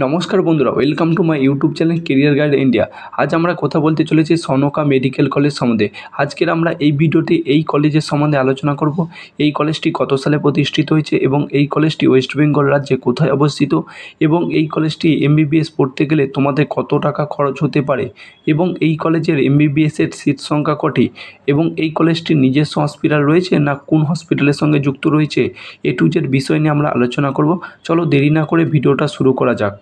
নমস্কার বন্ধুরা, welcome to my YouTube channel career guide India. আজ আমরা কথা বলতে চলেছি সনকা মেডিকেল কলেজ সম্বন্ধে। আজকের আমরা এই ভিডিওতে এই কলেজের সম্বন্ধে আলোচনা করব। এই কলেজটি কত সালে প্রতিষ্ঠিত হয়েছে এবং এই কলেজটি ওয়েস্ট বেঙ্গল রাজ্যে কোথায় অবস্থিত এবং এই কলেজটি এমবিবিএস পড়তে গেলে তোমাদের কত টাকা খরচ হতে পারে এবং এই কলেজের এমবিবিএসের সিট সংখ্যা কটি এবং এই কলেজটির নিজস্ব হসপিটাল রয়েছে না কোন হসপিটালের সঙ্গে যুক্ত রয়েছে, এ টু জেড বিষয় নিয়ে আমরা আলোচনা করব। চলো দেরি না করে ভিডিওটা শুরু করা যাক।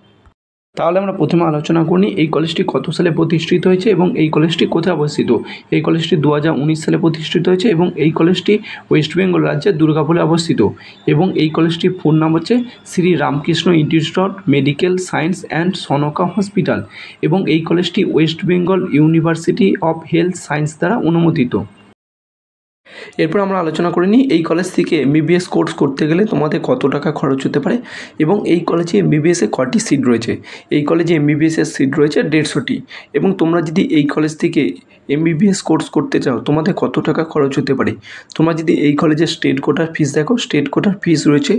তাহলে আমরা প্রথমে আলোচনা করি এই কলেজটি কত সালে প্রতিষ্ঠিত হয়েছে এবং এই কলেজটি কোথায় অবস্থিত। এই কলেজটি 2019 সালে প্রতিষ্ঠিত হয়েছে এবং এই কলেজটি ওয়েস্ট বেঙ্গল রাজ্যের দুর্গাপুরে অবস্থিত এবং এই কলেজটির ফুল নাম হচ্ছে Shri Ramakrishna institute of medical science and Sonka hospital এবং এই কলেজটি West Bengal university of health science দ্বারা অনুমোদিত। এরপর আমরা আলোচনা করে নিই এই কলেজ থেকে এমবিবিএস কোর্স করতে গেলে তোমাদের কত টাকা খরচ হতে পারে এবং এই কলেজে এমবিবিএসে কটি সিট রয়েছে। এই কলেজে এমবিবিএসের সিট রয়েছে 150টি এবং তোমরা যদি এই কলেজ থেকে এমবিবিএস কোর্স করতে চাও তোমাদের কত টাকা খরচ হতে পারে। তোমরা যদি এই কলেজের স্টেট কোটার ফিস দেখো, স্টেট কোটার ফিস রয়েছে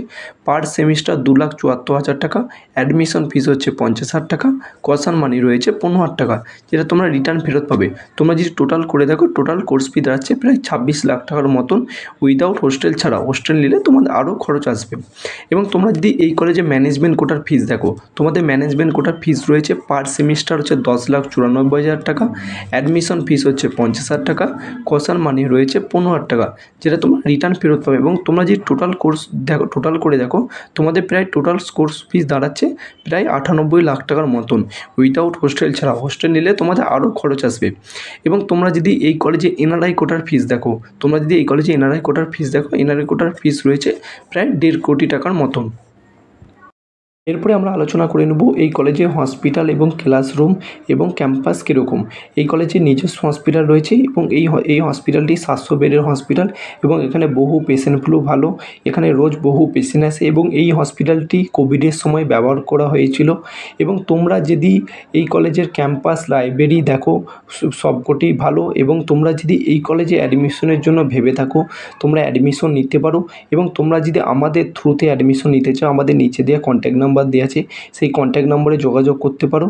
পার সেমিস্টার 2,74,000 টাকা, অ্যাডমিশন ফিস হচ্ছে 50,000 টাকা, কশন মানি রয়েছে 15,000 টাকা, যেটা তোমরা রিটার্ন ফেরত পাবে। তোমরা যদি টোটাল করে দেখো টোটাল কোর্স ফি দাঁড়াচ্ছে প্রায় 26 লাখ টাকার মতন উইদাউট হোস্টেল ছাড়া। হোস্টেল নিলে তোমাদের আরও খরচ আসবে। এবং তোমরা যদি এই কলেজে ম্যানেজমেন্ট কোটার ফিস দেখো, তোমাদের ম্যানেজমেন্ট কোটার ফিস রয়েছে পার সেমিস্টার হচ্ছে 10,94,000 টাকা, অ্যাডমিশন ফিস হচ্ছে 50,000 টাকা, কশন মানি রয়েছে 15,000 টাকা, যেটা তোমরা রিটার্ন ফেরত পাবে। এবং তোমরা যদি টোটাল কোর্স দেখো, টোটাল করে দেখো তোমাদের প্রায় টোটাল কোর্স ফিস দাঁড়াচ্ছে প্রায় 98 লাখ টাকার মতন উইদাউট হোস্টেল ছাড়া। হোস্টেল নিলে তোমাদের আরও খরচ আসবে। এবং তোমরা যদি এই কলেজে এনআরআই কোটার ফিস দেখো, তোমরা যদি এই কলেজে এনআরআই কোটার ফিস দেখো, এনআরআই কোটার ফিস রয়েছে প্রায় 1.5 কোটি টাকার মতন। এরপরে আমরা আলোচনা করে নেব এই কলেজে হসপিটাল এবং ক্লাসরুম এবং ক্যাম্পাস কীরকম। এই কলেজে নিজস্ব হসপিটাল রয়েছে এবং এই হসপিটালটি 700 বেডের হসপিটাল এবং এখানে বহু পেশেন্ট ফ্লো ভালো, এখানে রোজ বহু পেশেন্ট আসে এবং এই হসপিটালটি কোভিডের সময় ব্যবহার করা হয়েছিল। এবং তোমরা যদি এই কলেজের ক্যাম্পাস লাইব্রেরি দেখো সবকটি ভালো এবং তোমরা যদি এই কলেজে অ্যাডমিশনের জন্য ভেবে থাকো তোমরা অ্যাডমিশন নিতে পারো। এবং তোমরা যদি আমাদের থ্রুতে অ্যাডমিশন নিতে চাও আমাদের নিচে দেওয়া কন্ট্যাক্ট নাম্বার দেওয়া আছে, সেই কন্ট্যাক্ট নম্বরে যোগাযোগ করতে পারো।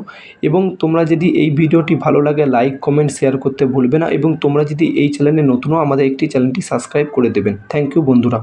এবং তোমরা যদি এই ভিডিওটি ভালো লাগে লাইক কমেন্ট শেয়ার করতে ভুলবে না এবং তোমরা যদি এই চ্যানেলে নতুন হও আমাদের একটি চ্যানেলটি সাবস্ক্রাইব করে দেবেন। থ্যাংক ইউ বন্ধুরা।